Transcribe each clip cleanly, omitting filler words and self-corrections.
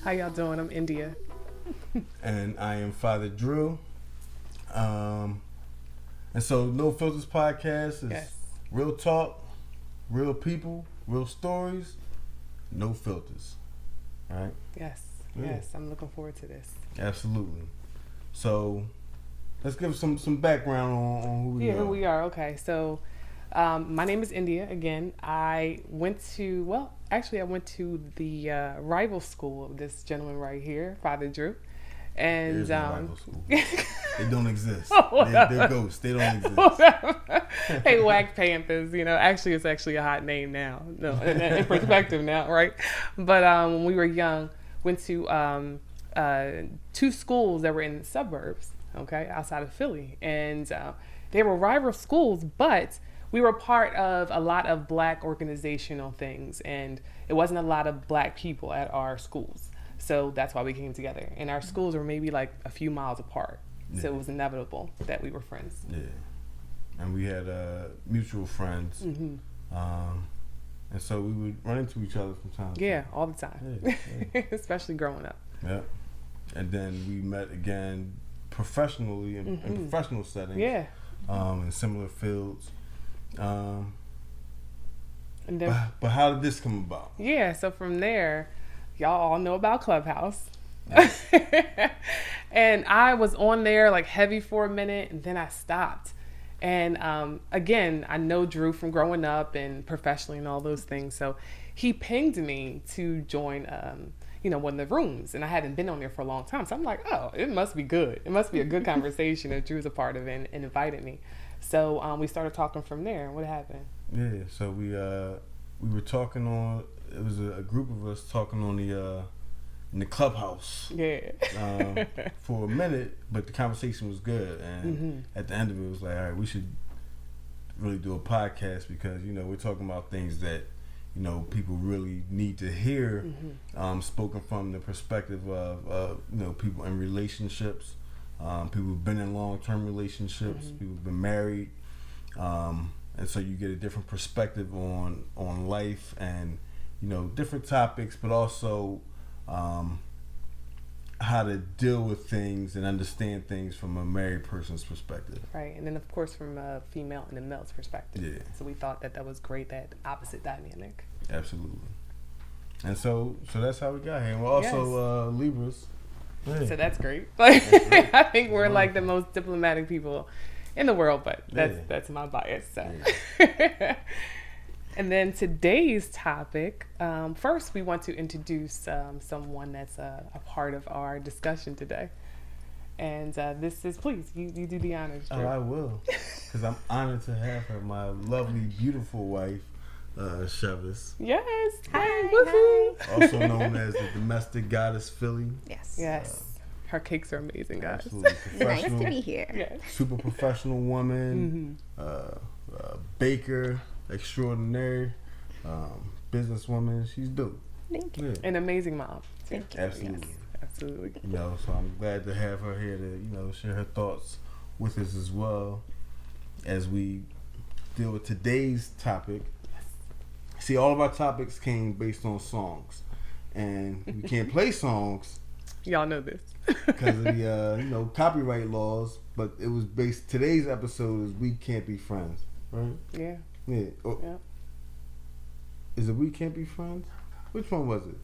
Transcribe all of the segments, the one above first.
How y'all doing? I'm India. And I am Father Drew. And so No Filters Podcast is real talk, real people, real stories, no filters. All right? Yes. I'm looking forward to this. Absolutely. So let's give some background on who we are. Who we are. Okay. So my name is India again. I went to the rival school of this gentleman right here, Father Drew. And There's no rival school. They don't exist. They're ghosts. They don't exist. Hey, Whack Panthers, actually it's actually a hot name now. No, in perspective now, right? But when we were young, went to two schools that were in the suburbs, okay, outside of Philly. And they were rival schools, but we were part of a lot of Black organizational things, and it wasn't a lot of Black people at our schools. So that's why we came together. And our schools were maybe like a few miles apart. Yeah. So it was inevitable that we were friends. Yeah. And we had mutual friends. Mm-hmm. And so we would run into each other from time to time. Yeah, all the time. Yeah. Especially growing up. Yeah. And then we met again professionally in professional settings. Yeah. In similar fields. And then, but how did this come about? Yeah, so from there, y'all all know about Clubhouse. Yeah. And I was on there like heavy for a minute, and then I stopped. And again, I know Drew from growing up and professionally and all those things. So he pinged me to join, one of the rooms. And I hadn't been on there for a long time. So I'm like, oh, it must be good. It must be a good conversation if Drew's a part of it and invited me. So we started talking from there. What happened? Yeah, so we were talking on, it was a group of us talking on in the Clubhouse. Yeah. For a minute, but the conversation was good. And at the end of it was like, all right, we should really do a podcast because, we're talking about things that, people really need to hear, spoken from the perspective of, people in relationships, people who've been in long-term relationships, people who've been married. And so you get a different perspective on life and, different topics, but also how to deal with things and understand things from a married person's perspective. Right. And then, of course, from a female and a male's perspective. Yeah. So we thought that was great, that opposite dynamic. Absolutely. And so that's how we got here. And we're also Libras. Yeah. So that's great. I think we're like the most diplomatic people in the world, but that's my bias. So. Yeah. And then today's topic, first we want to introduce someone that's a part of our discussion today. And this is, please, you do the honors, Drew. Oh, I will. Because I'm honored to have her, my lovely, beautiful wife, Chevis. Yes. Hi. Also known as the domestic goddess Philly. Yes. Her cakes are amazing, guys. Absolutely. Nice to be here. Yes. Super professional woman, baker extraordinaire, businesswoman. She's dope. Thank you. Yeah. An amazing mom. Thank you. Absolutely. Yes. Absolutely. So I'm glad to have her here to, share her thoughts with us as well as we deal with today's topic. See, all of our topics came based on songs, and we can't play songs. Y'all know this because of the copyright laws. But it was based. Today's episode is "We Can't Be Friends," right? Yeah. Yeah. Yeah. Is it "We Can't Be Friends"? Which one was it?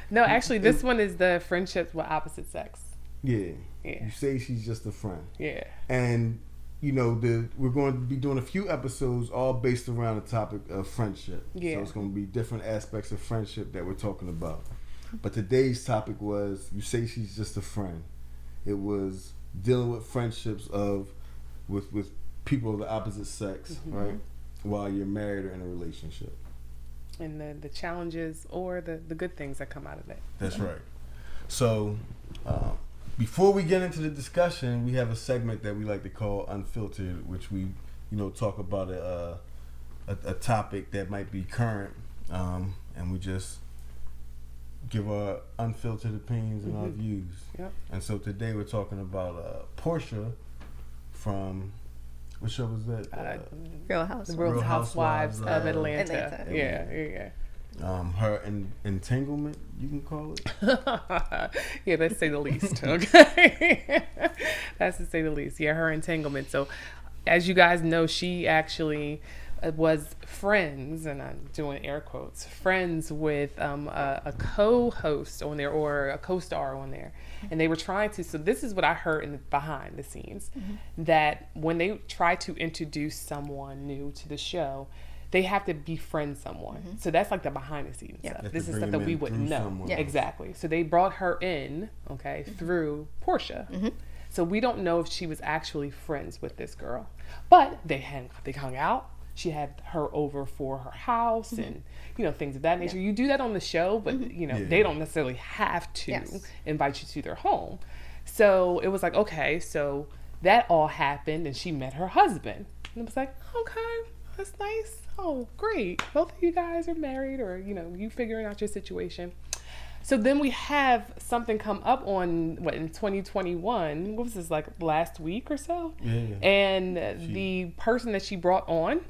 No, actually, this one is the friendships with opposite sex. Yeah. You say she's just a friend. Yeah. And we're going to be doing a few episodes all based around the topic of friendship. Yeah. So it's going to be different aspects of friendship that we're talking about. But today's topic was, you say she's just a friend. It was dealing with friendships with people of the opposite sex, right? While you're married or in a relationship. And the challenges or the good things that come out of it. That's right. So, before we get into the discussion, we have a segment that we like to call Unfiltered, which we, talk about a topic that might be current, and we just give our unfiltered opinions and our views. Yep. And so today we're talking about Portia from, what show was that? Real Housewives. The Real Housewives of Atlanta. Atlanta. Yeah. Her entanglement, you can call it. Yeah, let's say the least. Okay, that's to say the least. Yeah, her entanglement. So, as you guys know, she actually was friends, and I'm doing air quotes, friends with a co-host on there or a co-star on there, and they were trying to. So this is what I heard in the behind the scenes, that when they try to introduce someone new to the show, they have to befriend someone. So that's like the behind the scenes Yeah. stuff. You have This to is bring stuff that them we in wouldn't through know. someone. Yeah. Exactly. So they brought her in, okay, through Portia. So we don't know if she was actually friends with this girl, but they hung out. She had her over for her house and things of that nature. You do that on the show, but Yeah. they don't necessarily have to Yes. invite you to their home. So it was like, okay, so that all happened, and she met her husband, and it was like, okay, that's nice. Oh, great. Both of you guys are married, or you figuring out your situation. So then we have something come up in 2021. What was this, like last week or so? Yeah. And the person that she brought on,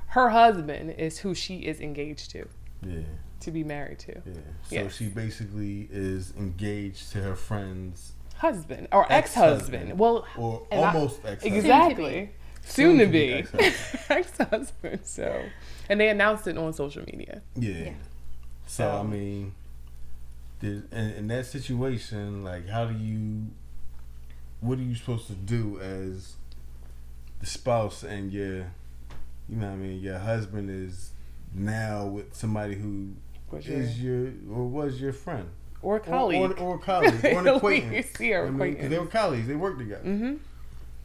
her husband is who she is engaged Yeah. to be married to. Yeah. So Yes. she basically is engaged to her friend's Husband or ex-husband. Well, or and I- almost ex-husband. exactly. Soon to be ex-husband. ex-husband. So, and they announced it on social media. Yeah. Yeah. So I mean, in that situation, like, what are you supposed to do as the spouse, and your husband is now with somebody who Was was your friend or a colleague. or a colleague or an At acquaintance. least, yeah, I mean, 'cause acquaintance. they were colleagues, they worked together. Mm-hmm.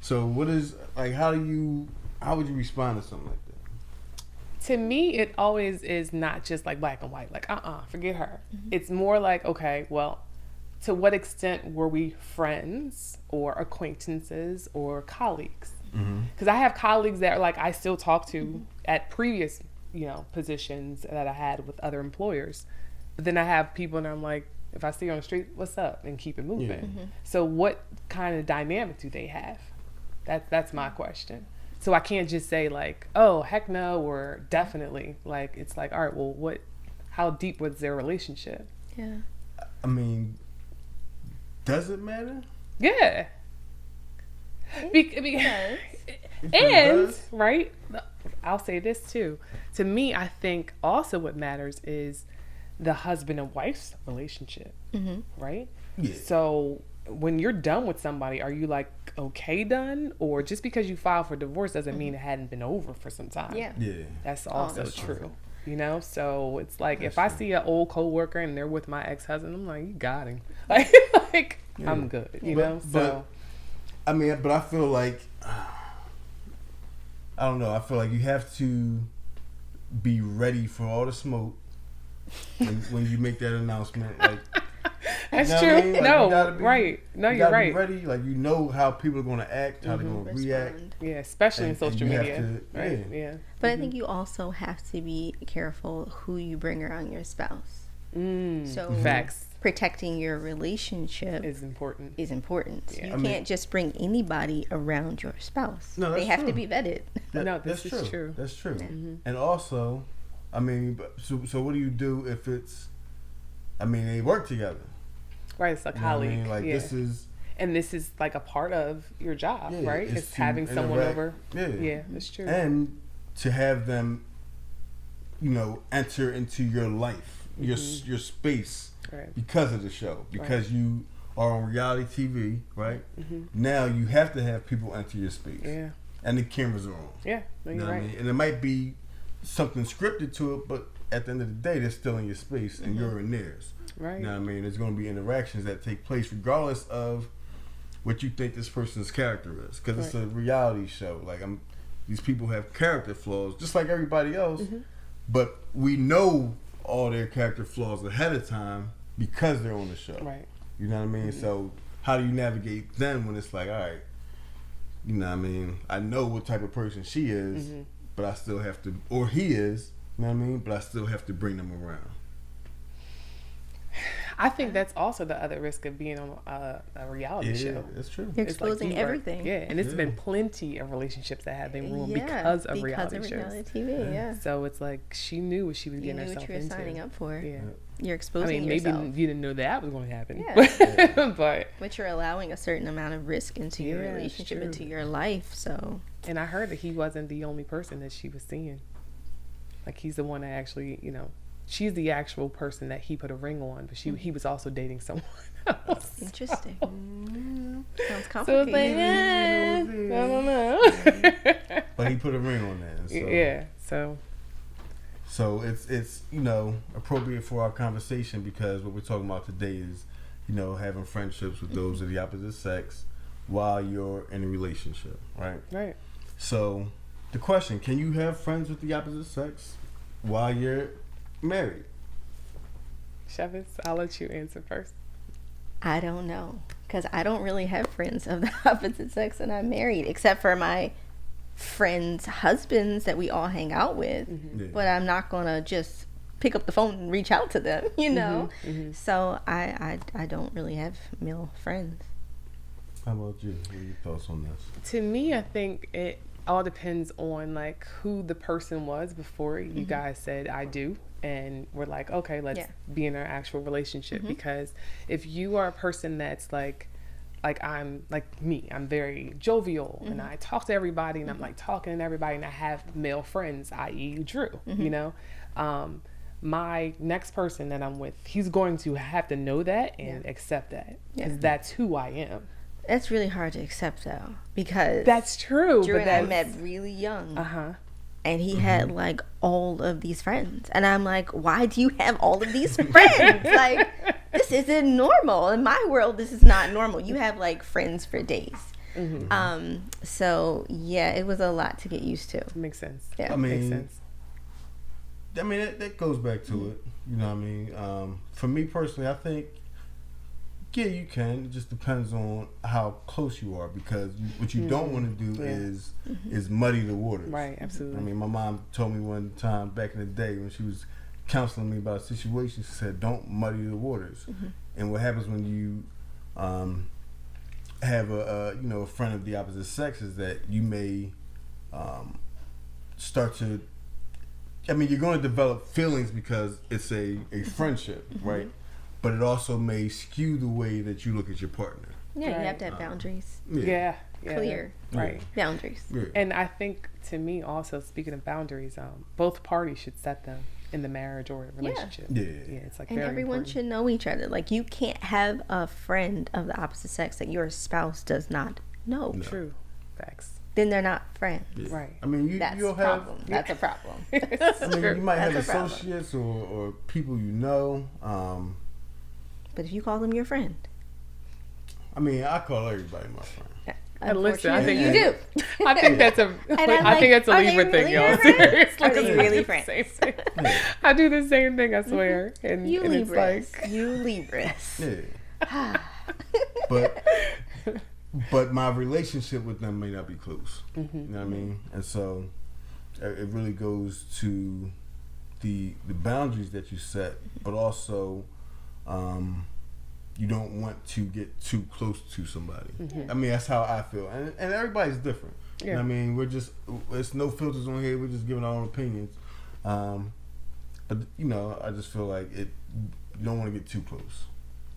So what is, like, how would you respond to something like that? To me, it always is not just like black and white, like, forget her. It's more like, okay, well, to what extent were we friends or acquaintances or colleagues? Because I have colleagues that are like, I still talk to at previous, positions that I had with other employers. But then I have people and I'm like, if I see you on the street, what's up? And keep it moving. Yeah. So what kind of dynamic do they have? That's my question. So I can't just say like, oh, heck no, or definitely. Like, it's like, all right, well, how deep was their relationship? Yeah. I mean, does it matter? Yeah. It And, does? right, I'll say this too. To me, I think also what matters is the husband and wife's relationship, right? Yeah. So when you're done with somebody, are you like okay done, or just because you filed for divorce doesn't mean it hadn't been over for some time? Yeah. Yeah. That's also that's true. true. So it's like, That's if I true. see an old coworker and they're with my ex-husband, I'm like, you got him. Like Yeah. I'm good, But- so I mean, but I feel like, I don't know. I feel like you have to be ready for all the smoke when you make that announcement. Like, that's you know true. what I mean? Like, you No, gotta be- right. No, you you're gotta right. be ready. Like, you know how people are going to act, how they're going to react. Respond. Yeah, especially in And social you have media. to- Right. yeah. Yeah. But I think you also have to be careful who you bring around your spouse. So Facts protecting your relationship is important. is important. Yeah. You I mean- can't just bring anybody around your spouse. No, they that's have true. to be vetted. No, this that's is true. That's true. Mm-hmm. And also, I mean, so what do you do if it's, I mean, they work together. Right, it's a You know what I colleague. mean? Like, yeah. this is, And this is like a part of your job, Yeah, right? it's It's to having someone interact. over. Yeah. Yeah, that's true. and to have them, enter into your life, your space, Right. because of the show, because you are on reality TV, right? Now you have to have people enter your space, Yeah. and the cameras are on. Yeah. No, You you're know what right. I mean? And it might be something scripted to it, but at the end of the day, they're still in your space, and you're in theirs. Right. You know what I mean? There's going to be interactions that take place regardless of what you think this person's character is, because it's a reality show. Like, these people have character flaws, just like everybody else, but we know all their character flaws ahead of time because they're on the show. Right. You know what I mean? So how do you navigate then when it's like, all right, you know what I mean? I know what type of person she is, but I still have to, or he is, you know what I mean? But I still have to bring them around. I think that's also the other risk of being on a reality show. That's true. You're It's like exposing you are- everything. Yeah, and it's Yeah. been plenty of relationships that have been ruined Yeah, because of reality shows. reality TV. Yeah. So it's like she knew what she was You getting knew herself what you were into. signing up for. Yeah. You're I exposing mean, maybe yourself. you didn't know that was going to happen. Yeah. but But you're allowing a certain amount of risk into your Yeah, it's relationship, true. into your life. So and I heard that he wasn't the only person that she was seeing. Like he's the one that actually, she's the actual person that he put a ring on, but he was also dating someone else. interesting. Sounds So it's like, complicated. I don't know. But he put a ring on that. And so, Yeah. So So it's appropriate for our conversation because what we're talking about today is having friendships with those of the opposite sex while you're in a relationship, right? right. So the question: can you have friends with the opposite sex while you're married? Chevis, I'll let you answer first. I don't know, because I don't really have friends of the opposite sex, and I'm married, except for my friends' husbands that we all hang out with. Yeah. But I'm not gonna just pick up the phone and reach out to them, So I don't really have male friends. How about you? What are your thoughts on this? To me, I think it all depends on like who the person was before you guys said I do. And we're like, okay, let's be in our actual relationship. Because if you are a person that's like I'm like me, I'm very jovial and I talk to everybody and I'm like talking to everybody and I have male friends, i.e. Drew, my next person that I'm with, he's going to have to know that and accept that because that's who I am. That's really hard to accept, though, because That's true. Drew but and I that's, met really young. Uh-huh. And he had like all of these friends. And I'm like, why do you have all of these friends? Like, this isn't normal. In my world, this is not normal. You have like friends for days. So yeah, it was a lot to get used to. Makes sense. Yeah. I Makes mean, sense. that goes back to it. You know what I mean? For me personally, I think, yeah, you can. It just depends on how close you are because what you don't want to do is muddy the waters. Right, absolutely. I mean, my mom told me one time back in the day when she was counseling me about a situation, she said, don't muddy the waters. And what happens when you have a friend of the opposite sex is that you may start to, you're going to develop feelings because it's a friendship, right? But it also may skew the way that you look at your partner. Yeah, you Right. have to have boundaries. Yeah. Clear. Right. Boundaries. Yeah. And I think to me also, speaking of boundaries, both parties should set them in the marriage or relationship. Yeah. It's like And very everyone important. should know each other. Like, you can't have a friend of the opposite sex that your spouse does not know. No. True. Facts. Then they're not friends. Yeah. Right. I mean, That's you'll a have. problem. That's a problem. I mean, you might have That's a problem. associates or people you know. But if you call them your friend, I call everybody my friend. And listen, I think unfortunately, you do. I think that's a. I'm I think like, that's a are they Libra thing, really y'all. your friends? Seriously, Are they 'cause I really do the friends? same thing. I do the same thing. I swear. And You and it's Libras. like, You Libras. Yeah. but my relationship with them may not be close. You know what I mean? And so it really goes to the boundaries that you set, but also you don't want to get too close to somebody. That's how I feel. And everybody's different. You know Yeah. what I mean? It's no filters on here. We're just giving our own opinions. But I just feel like you don't want to get too close.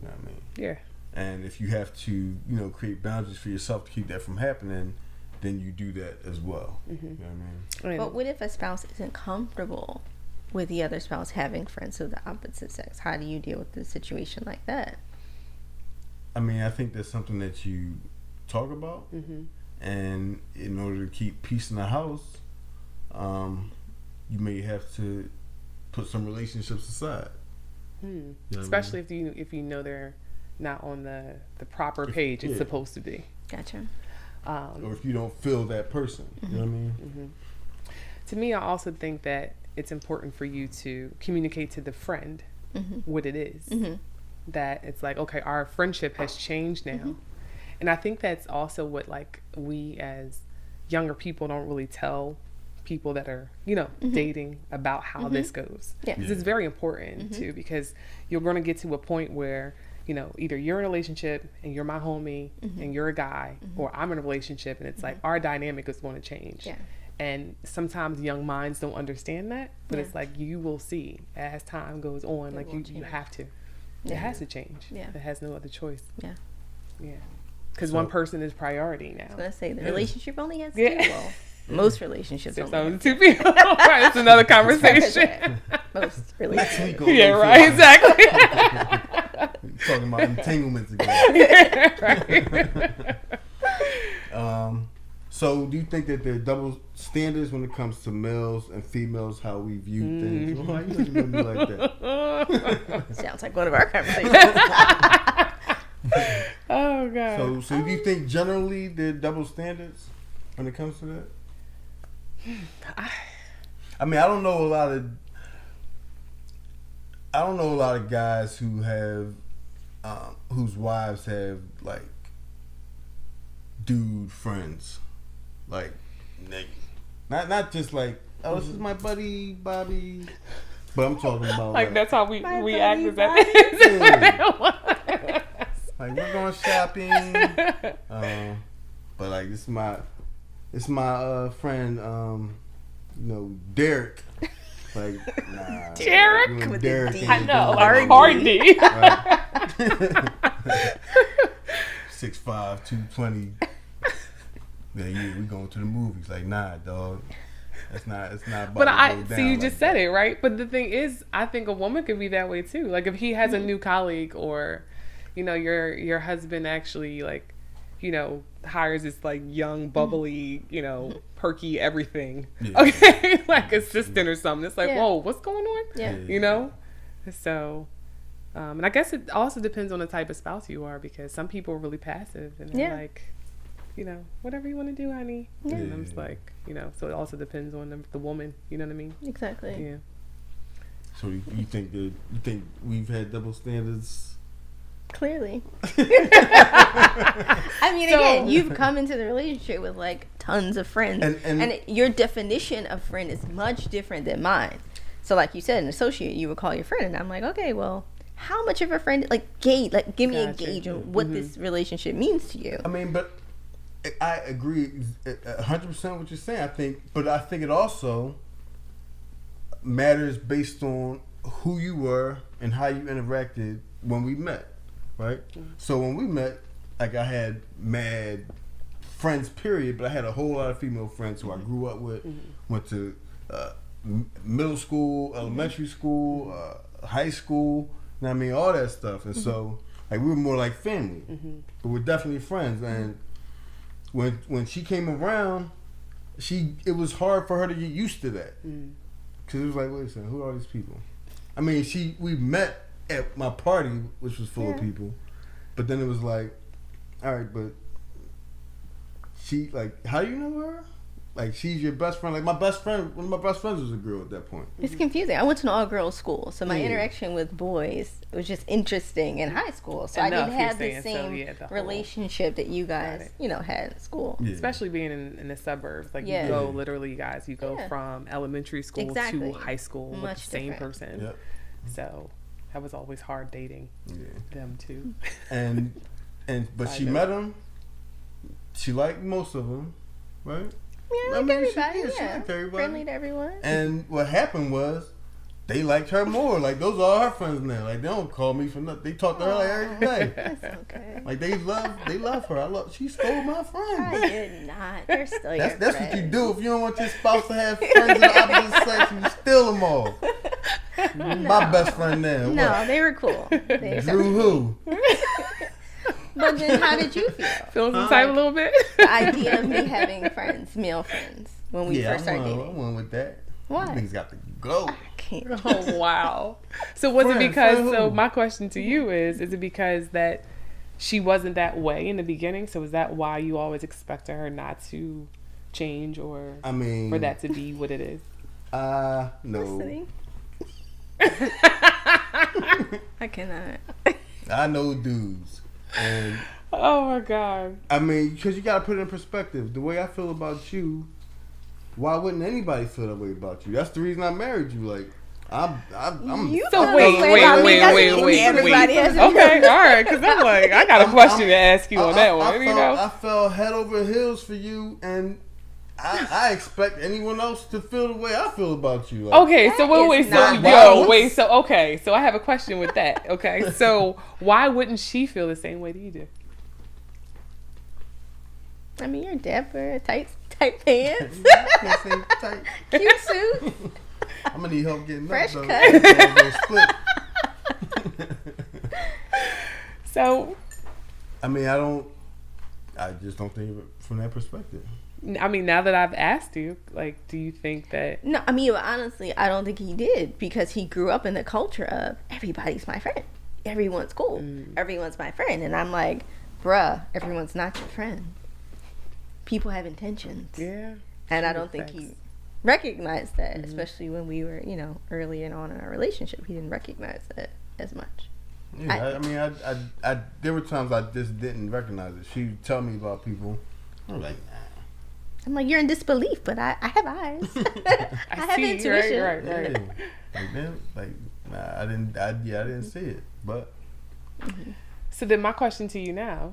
You know what I mean? yeah. And if you have to, create boundaries for yourself to keep that from happening, then you do that as well. You know what I mean? But what if a spouse isn't comfortable with the other spouse having friends of the opposite sex? How do you deal with a situation like that? I think that's something that you talk about. And in order to keep peace in the house, you may have to put some relationships aside. You know what I Especially if you know they're not on the proper page it's Yeah. supposed to be. Gotcha. mean? Or if you don't feel that person. You know what I mean? To me, I also think that it's important for you to communicate to the friend what it is. That it's like, okay, our friendship has changed now. And I think that's also what like we as younger people don't really tell people that are, you know, dating about how this goes. Yeah. This is very important too, because you're going to get to a point where, you know, either you're in a relationship and you're my homie and you're a guy, or I'm in a relationship and it's like our dynamic is going to change. Yeah. And sometimes young minds don't understand that, but Yeah. it's like you will see as time goes on, like will you change. have to. Yeah. It has to change. Yeah. It has no other choice. Yeah. Yeah. Because So- one person is priority I was now. gonna say the Yeah. relationship only has Yeah. two. Well, most relationships There's only only have two people. Right, it's another conversation. most Next relationships. week on Yeah, No right, Filter, exactly. talking about entanglements again. Right. So do you think that there are double standards when it comes to males and females, how we view things? Why you looking at me like that? Sounds like one of our conversations. Oh god. So do you think generally there are double standards when it comes to that? I mean, I don't know a lot of guys who have whose wives have like dude friends, like not just like, oh, this is my buddy Bobby, but I'm talking about Like that's how we My react. Is buddy that? like we're going shopping, but like it's my friend, you know, Derek. Like, nah, Derek? you and With the Derek D. ain't I know, going like nowhere. Hardy. Right. 6'5", 220. Yeah, we going to the movies. Like, nah, dog. It's not about But to I go see down you like just said it, right? But the thing is, I think a woman could be that way too. Like if he has a new colleague, or you know, your husband actually like, you know, hires this like young, bubbly, you know, perky everything. Yeah. Okay, like assistant or something. It's like, Yeah. whoa, what's going on? Yeah. You know, so. And I guess it also depends on the type of spouse you are, because some people are really passive and they're Yeah. like, you know, whatever you want to do, honey. Yeah. And I'm just like, you know, so it also depends on the woman. You know what I mean? Exactly. Yeah. So you think we've had double standards? Clearly. I mean, So- again, you've come into the relationship with like tons of friends, And- and your definition of friend is much different than mine. So, like you said, an associate you would call your friend, and I'm like, okay, well, how much of a friend? Like, gauge, like, give me a Gotcha. gauge on what this relationship means to you. I mean, but I agree 100% what you're saying. I think it also matters based on who you were and how you interacted when we met, right? So when we met, like I had mad friends, period, but I had a whole lot of female friends who I grew up with, went to middle school, elementary school, high school, you know what I mean, all that stuff. And so, like, we were more like family, but we're definitely friends. And when she came around, it was hard for her to get used to that, because it was like, wait a second, who are all these people? I mean, we met at my party, which was full of people, but then it was like, all right, but she, like, how do you know her? Like, she's your best friend. Like, one of my best friends was a girl at that point. It's confusing. I went to an all-girls school, so my Yeah. interaction with boys was just interesting in high school. So I Enough, didn't you're have the saying, so, same yeah, the whole- relationship that you guys, it. you know, had at school. Yeah. Especially being in the suburbs. Like Yeah. you go literally, guys, you go Yeah. from elementary school Exactly. to high school with Much the same different. person. Yep. So that was always hard dating Yeah. them too. But I she know. met him. She liked most of them, right? Yeah, I like mean, everybody. she liked everybody. Friendly to everyone. And what happened was, they liked her more. Like, those are all her friends now. Like, they don't call me for nothing. They talk to her like every day. That's okay. Like, they love her. She stole my I friend. did not. They're still your That's what friends. you do if you don't want your spouse to have friends of the opposite sex. You steal them all. My best friend now. No, What? they were cool. They Drew who? But then, how did you feel? Feeling some type a little bit. The idea of me having friends, male friends, when we Yeah, first started I dating. went with that. Why? Things got to go. I can't. Oh wow. So was it Friend, because? friend So who? my question to you is it because that she wasn't that way in the beginning? So is that why you always expect her not to change, or I mean, for that to be what it is? no. Listening. I cannot. I know dudes. And Oh my god. I mean, because you got to put it in perspective. The way I feel about you why wouldn't anybody feel that way about you? That's the reason I married you. Like, I'm You So feel wait, the way about me, doesn't mean wait. everybody has to Okay, feel- all right, because I'm like, I got a question to ask you on that one. I You know, I fell head over heels for you, and I expect anyone else to feel the way I feel about you. Like, okay, so That wait, is so not right. so I have a question with that. Okay, so why wouldn't she feel the same way that you do? I mean, you're dapper, tight pants, can't say tight. cute suit. I'm gonna need help getting Fresh up, cut. though. Split. So, I mean, I just don't think of it from that perspective. I mean, now that I've asked you, like, do you think that? No, I mean, honestly, I don't think he did because he grew up in the culture of everybody's my friend. Everyone's cool. Everyone's my friend. And I'm like, bruh, everyone's not your friend. People have intentions. Yeah. And I don't think Facts. he recognized that, especially when we were, early on in our relationship. He didn't recognize that as much. Yeah, I mean, I there were times I just didn't recognize it. She would tell me about people. I'm like, nah. I'm like, you're in disbelief, but I have eyes. I have see, intuition. right. Yeah. Like then, nah, I didn't see it. But So then, my question to you now,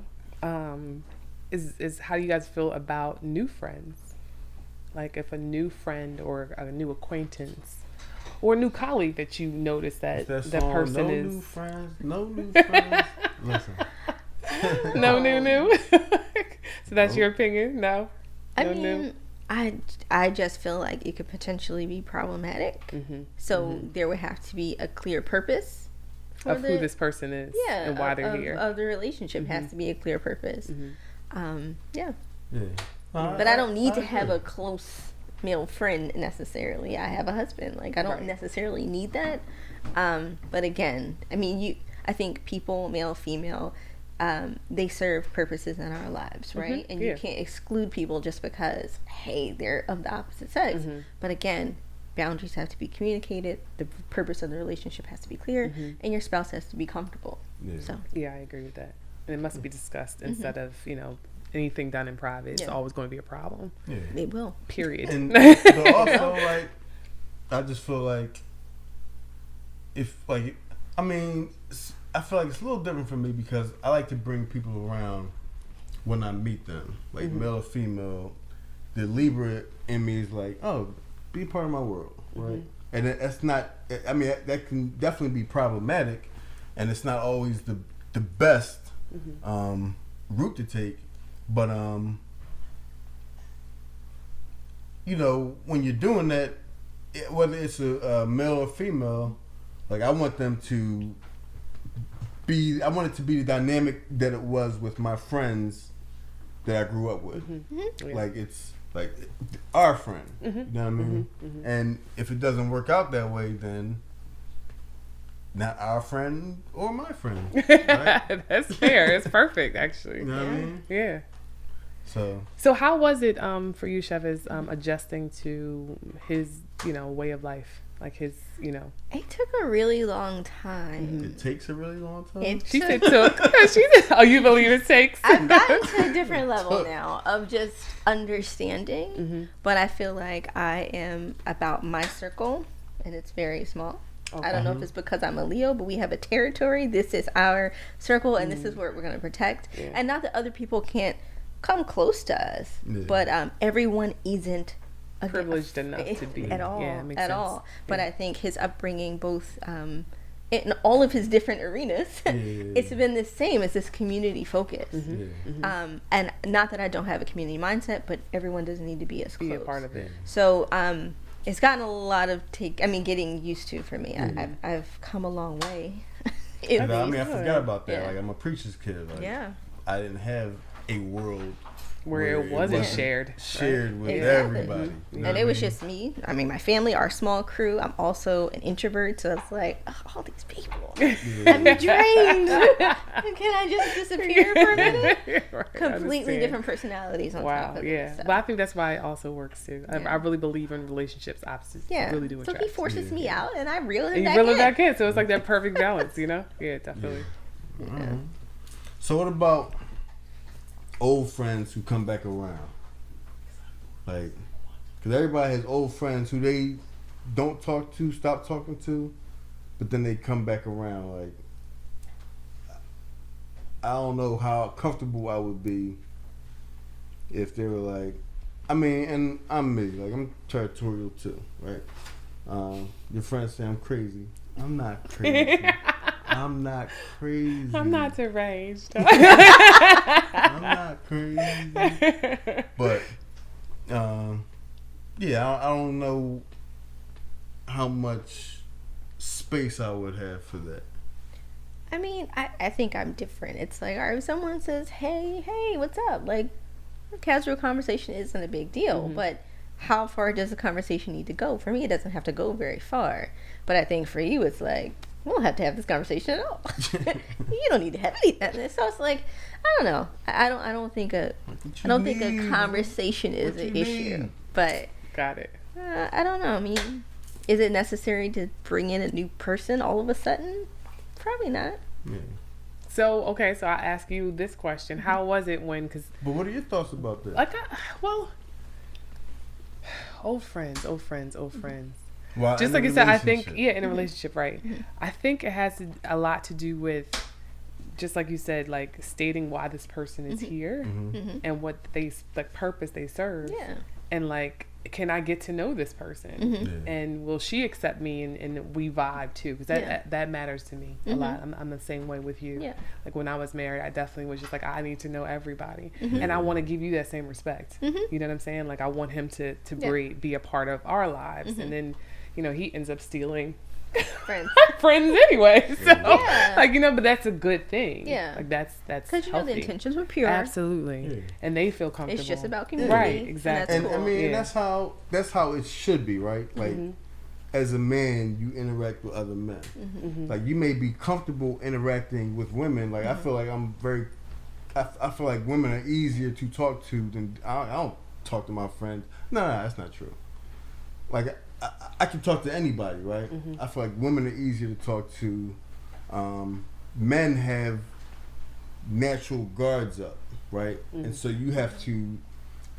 is how do you guys feel about new friends? Like, if a new friend or a new acquaintance or a new colleague that you notice that that that song, person no is new friends, no new friends. Listen, no new. So that's your opinion? No. I No mean, new? I just feel like it could potentially be problematic. So there would have to be a clear purpose for Of who this person is and why they're of, here. Of the relationship has to be a clear purpose. Yeah. yeah. But I don't need to agree. have a close male friend necessarily. I have a husband. Like, I don't Right. necessarily need that. But again, I mean, I think people, male, female, they serve purposes in our lives, right? And yeah. you can't exclude people just because, hey, they're of the opposite sex. But again, boundaries have to be communicated. The purpose of the relationship has to be clear, and your spouse has to be comfortable. Yeah. So Yeah, I agree with that. And it must be discussed instead of, anything done in private. It's Yeah. always going to be a problem. Yeah. it will. Period. And but also, like, I just feel like I feel like it's a little different for me because I like to bring people around when I meet them, like male or female. The Libra in me is like, oh, be a part of my world, right? And that's not. I mean, that can definitely be problematic, and it's not always the best route to take. But when you're doing that, whether it's a male or female, like I want them to be. I want it to be the dynamic that it was with my friends that I grew up with. Yeah. Like it's like our friend. You know what I mean? And if it doesn't work out that way, then not our friend or my friend. Right? That's fair. It's perfect, actually. You know what I mean? Yeah. So how was it for you, Chavez, adjusting to his, way of life? Like his, It took a really long time. it takes a really long time. It She took- said took. She said, oh, you believe it takes? I've gotten to a different level now of just understanding, but I feel like I am about my circle, and it's very small. I don't know if it's because I'm a Leo, but we have a territory. This is our circle, and this is what we're going to protect. Yeah. And not that other people can't come close to us, Yeah. but everyone isn't Privileged enough to be. at all. Yeah, it makes at sense. all. But I think his upbringing, both in all of his different arenas, it's been the same as this community focus. Yeah. And not that I don't have a community mindset, but everyone doesn't need to be as close. Be a part of it. So it's gotten a lot of getting used to for me. I've come a long way. And I forgot about that. Yeah. Like I'm a preacher's kid. Like, Yeah. I didn't have a world Where it wasn't shared. shared with Exactly. everybody. You know And what it was I mean? just me. I mean, my family, our small crew. I'm also an introvert, so it's like, oh, all these people. I'm drained. Can I just disappear for a minute? Right, I Completely understand. different personalities on top Wow, of yeah. it. So. But I think that's why it also works too. Yeah. I really believe in relationships. Opposites Yeah. really do So attract. he forces me out, and I reel him And you back reel it in. back in, so it's like that perfect balance, Yeah, definitely. So what about old friends who come back around? Like, Because everybody has old friends who they don't talk to, stop talking to, but then they come back around. Like, I don't know how comfortable I would be if they were like, I mean, and I'm me, like I'm territorial too, right? Your friends say I'm crazy. I'm not crazy. I'm not crazy. I'm not deranged. I'm not crazy. But yeah, I don't know how much space I would have for that. I mean, I think I'm different. It's like, all right, if someone says, hey, what's up? Like, a casual conversation isn't a big deal, but how far does the conversation need to go? For me, it doesn't have to go very far. But I think for you, it's like, we don't have to have this conversation at all. You don't need to have anything. So it's like, I don't know. I don't think a conversation is an issue. But Got it. I don't know. I mean, is it necessary to bring in a new person all of a sudden? Probably not. Yeah. So, okay, so I ask you this question. How was it when, because... But what are your thoughts about that? Like, old friends. Well, Just like you said, I think, in a relationship, right? I think it has a lot to do with, just like you said, like stating why this person is here and what purpose they serve. Yeah. And like, can I get to know this person? Yeah. And will she accept me and we vibe too? Because that matters to me a lot. I'm the same way with you. Yeah. Like when I was married, I definitely was just like, I need to know everybody. And I want to give you that same respect. You know what I'm saying? Like I want him to be a part of our lives. And then, you know, he ends up stealing Friends. friends anyway. So like, you know, but that's a good thing. Yeah. Like that's Because, you know, the healthy. intentions were pure. Absolutely. Yeah. And they feel comfortable. It's just about community. Right, exactly. And that's And cool. I mean, Yeah. that's how it should be, right? Like, as a man, you interact with other men. Like, you may be comfortable interacting with women. Like, I feel like I feel like women are easier to talk to than I don't talk to my friends. No, that's not true. Like, I can talk to anybody, right? I feel like women are easier to talk to. Men have natural guards up, right? And so you have to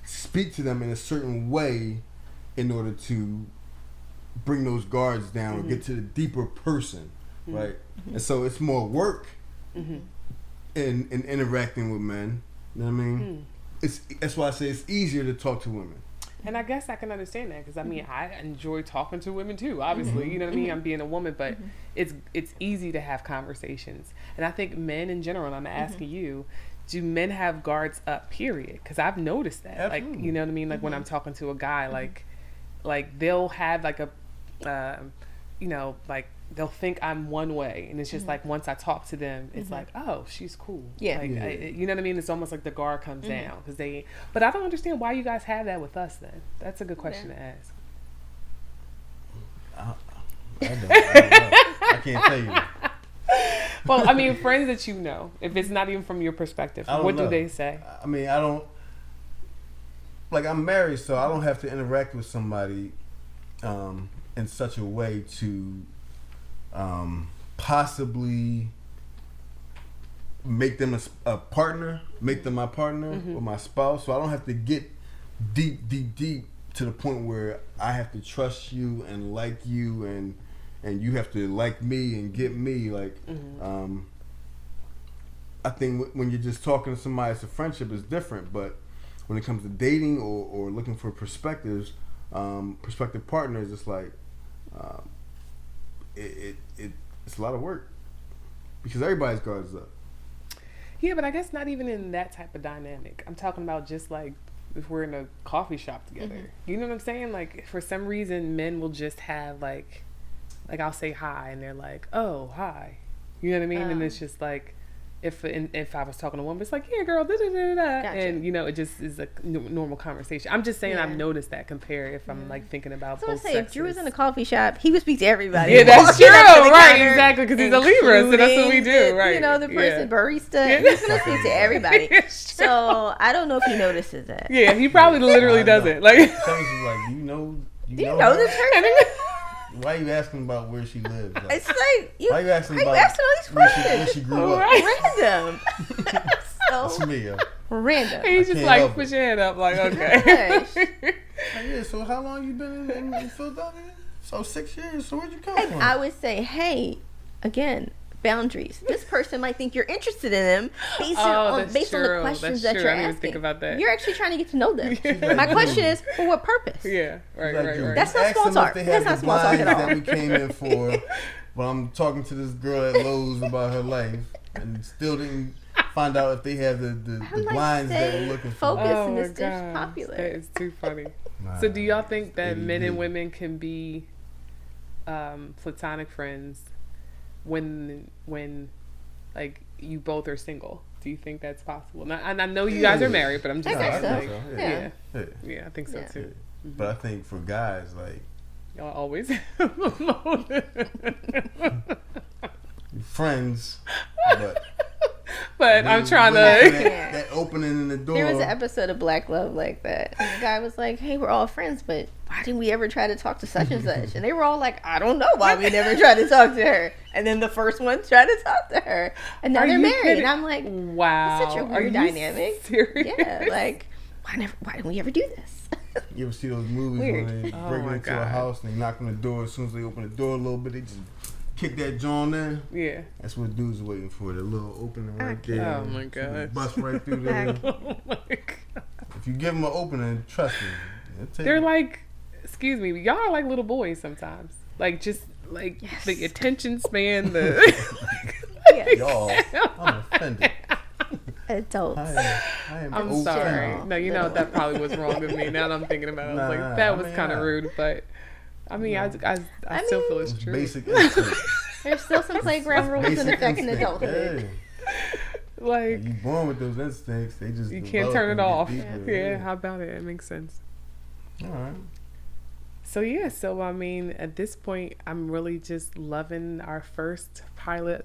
speak to them in a certain way in order to bring those guards down or get to the deeper person, right? And so it's more work in interacting with men. You know what I mean? That's why I say it's easier to talk to women. And I guess I can understand that because I mean I enjoy talking to women too. Obviously, you know what I mean. I'm being a woman, but it's easy to have conversations. And I think men in general. And I'm asking you, do men have guards up? Period. Because I've noticed that. Absolutely. Like you know what I mean. Like when I'm talking to a guy, like they'll have like a, you know, like they'll think I'm one way, and it's just like once I talk to them, it's like, oh, she's cool. Yeah. Like, you know what I mean? It's almost like the guard comes down because they. But I don't understand why you guys have that with us. Then that's a good question to ask. I don't know. I can't tell you. Well, I mean, friends that you know, if it's not even from your perspective, what do they say? I mean, I don't. Like, I'm married, so I don't have to interact with somebody in such a way to possibly make them a partner, make them my partner or my spouse. So I don't have to get deep to the point where I have to trust you and like you and you have to like me and get me. Like, I think when you're just talking to somebody, it's a friendship is different. But when it comes to dating or looking for perspective partners, it's like it's a lot of work because everybody's guards up. Yeah, but I guess not even in that type of dynamic. I'm talking about just like if we're in a coffee shop together. You know what I'm saying? Like for some reason, men will just have like I'll say hi and they're like, oh, hi. You know what I mean? And it's just like, if I was talking to a woman, it's like, yeah, girl, da da da da, Gotcha. and you know, it just is a normal conversation. I'm just saying, I've noticed that compared if I'm like thinking about So I both say, sexes. if Drew was in a coffee shop, he would speak to everybody. Yeah, that's true, Walking up to the right? counter, Exactly, because he's a Libra, so that's what we do, including right? You know, the person barista. He's gonna speak to everybody. So I don't know if he notices that. Yeah, he probably literally doesn't. Like, Someone's like, you know Do you know this person? why are you asking about where she lives? Like, It's like why are you asking why you about asking all these where questions? she grew up? Random. That's So me, yo. random. he's just can't like, help put it. your hand up, like, okay. Gosh. Yeah, so how long you been in Philadelphia? So 6 years. So where'd you come And from? I would say, hey, again, boundaries. This person might think you're interested in them based on the questions that you're I didn't even asking. think about that. You're actually trying to get to know them. like, My question is, for what purpose? Yeah, right. That's not small talk. That's not small talk at all. That we came in for. But I'm talking to this girl at Lowe's about her life, and still didn't find out if they have the blinds that we're looking for. Focus, Oh my Mr. gosh, Popular. that is too funny. Nah, So do y'all think that ADD. men and women can be platonic friends when like you both are single? Do you think that's possible? Now, and I know you guys are married, but I'm just I saying. think Like, so. Yeah. yeah, I think so Yeah. too. But I think for guys, like, Y'all always friends, but I'm we- trying we to. looking at that opening in the door. There was an episode of Black Love like that. And the guy was like, hey, we're all friends, but why didn't we ever try to talk to such and such? And they were all like, I don't know why we never tried to talk to her. And then the first one tried to talk to her. And now Are they're you married. kidding? And I'm like, Wow, It's such a are weird you dynamic. Serious? yeah, like, why didn't we ever do this? You ever see those movies Weird. when they Oh break my into God. a house and they knock on the door? As soon as they open the door a little bit, they just kick that joint in. Yeah. That's what dudes are waiting for. The little opening right there. Oh my So God. they bust right through there. Oh my God. If you give them an opening, trust me, it'll take They're like, excuse me, y'all are like little boys sometimes. Like just like Yes. the attention span, the Yes. y'all. I'm offended. Adults. I am I'm offended. sorry. No, you know that probably was wrong of me. Now that I'm thinking about it, I was Nah, like, that I was mean, kind of yeah. rude. But I mean, I I still mean, feel it's It's true. basic instinct. There's still some playground rules in Basic effect in instinct. adulthood. Yeah. Like You born with those instincts. They just you can't develop turn and it get off. deeper. Yeah, how about it? It makes sense. All right. So yeah, so I mean, at this point, I'm really just loving our first pilot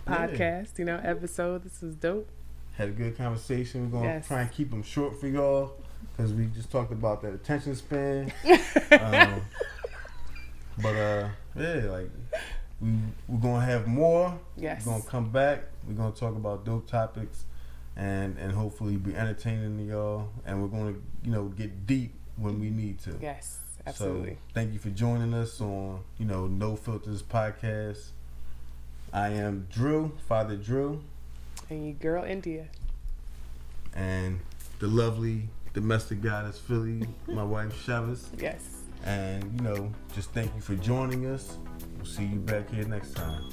Yeah. podcast. You know, episode. This is dope. Had a good conversation. We're gonna Yes. try and keep them short for y'all because we just talked about that attention span. Yeah, like we're gonna have more. Yes. We're gonna come back. We're gonna talk about dope topics, and hopefully be entertaining to y'all. And we're gonna get deep when we need to. Yes, absolutely. So thank you for joining us on No Filters podcast. I am Drew, Father Drew, And you girl India. and the lovely domestic goddess Philly, my wife Chavez. Yes. And just thank you for joining us. We'll see you back here next time.